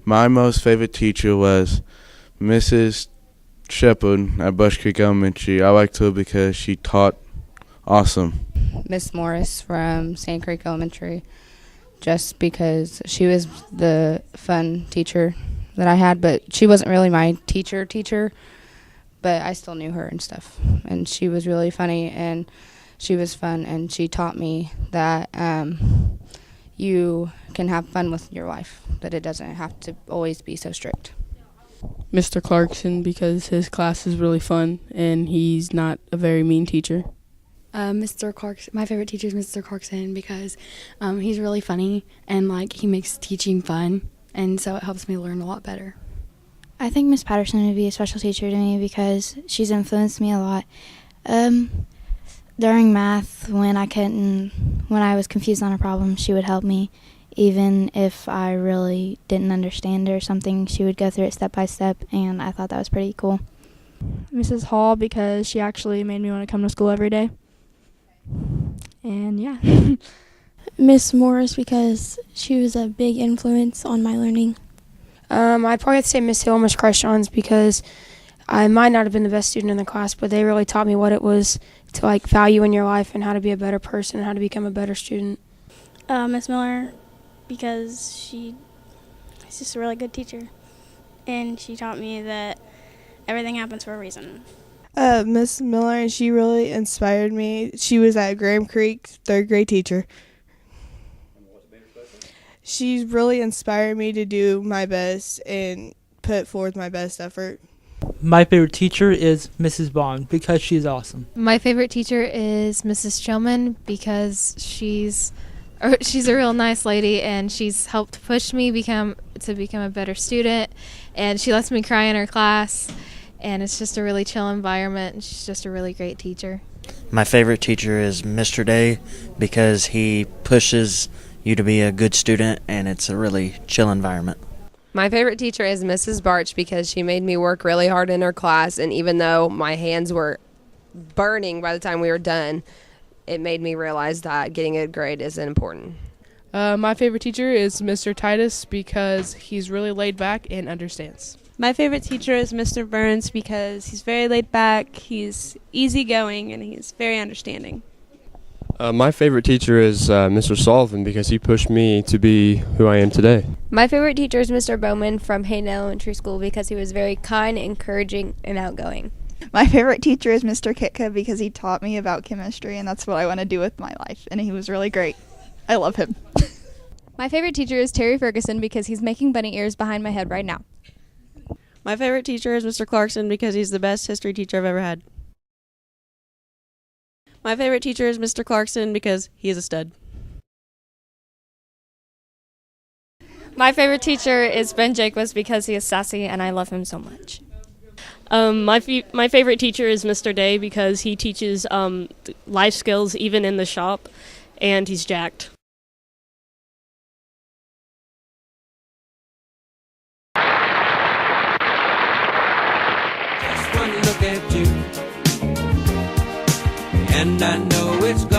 My most favorite teacher was Mrs. Shepard at Bush Creek Elementary. I liked her because she taught awesome. Miss Morris from Sand Creek Elementary, just because she was the fun teacher that I had, but she wasn't really my teacher, but I still knew her and stuff. And she was really funny, and she was fun, and she taught me that you can have fun with your life, that it doesn't have to always be so strict. Mr. Clarkson, because his class is really fun and he's not a very mean teacher. Mr. Clarkson, my favorite teacher is Mr. Clarkson because he's really funny and he makes teaching fun, and so it helps me learn a lot better. I think Miss Patterson would be a special teacher to me because she's influenced me a lot. During math, when I was confused on a problem, she would help me. Even if I really didn't understand it or something, she would go through it step by step, and I thought that was pretty cool. Mrs. Hall, because she actually made me want to come to school every day. And yeah. Miss Morris, because she was a big influence on my learning. I'd probably have to say Miss Hill and Miss Crashons because I might not have been the best student in the class, but they really taught me what it was to value in your life and how to be a better person and how to become a better student. Miss Miller, because she's just a really good teacher, and she taught me that everything happens for a reason. Miss Miller, she really inspired me. She was at Graham Creek, third grade teacher. She really inspired me to do my best and put forth my best effort. My favorite teacher is Mrs. Bond because she's awesome. My favorite teacher is Mrs. Shillman because she's a real nice lady, and she's helped push me to become a better student, and she lets me cry in her class, and it's just a really chill environment, and she's just a really great teacher. My favorite teacher is Mr. Day because he pushes you to be a good student, and it's a really chill environment. My favorite teacher is Mrs. Barch because she made me work really hard in her class, and even though my hands were burning by the time we were done, it made me realize that getting a grade is important. My favorite teacher is Mr. Titus because he's really laid back and understands. My favorite teacher is Mr. Burns because he's very laid back, he's easygoing, and he's very understanding. My favorite teacher is Mr. Sullivan because he pushed me to be who I am today. My favorite teacher is Mr. Bowman from Hayden Elementary School because he was very kind, encouraging, and outgoing. My favorite teacher is Mr. Kitka because he taught me about chemistry, and that's what I want to do with my life, and he was really great. I love him. My favorite teacher is Terry Ferguson because he's making bunny ears behind my head right now. My favorite teacher is Mr. Clarkson because he's the best history teacher I've ever had. My favorite teacher is Mr. Clarkson because he is a stud. My favorite teacher is Ben Jacobs because he is sassy and I love him so much. My favorite teacher is Mr. Day because he teaches life skills even in the shop, and he's jacked. Just one look at you, and I know it's gone.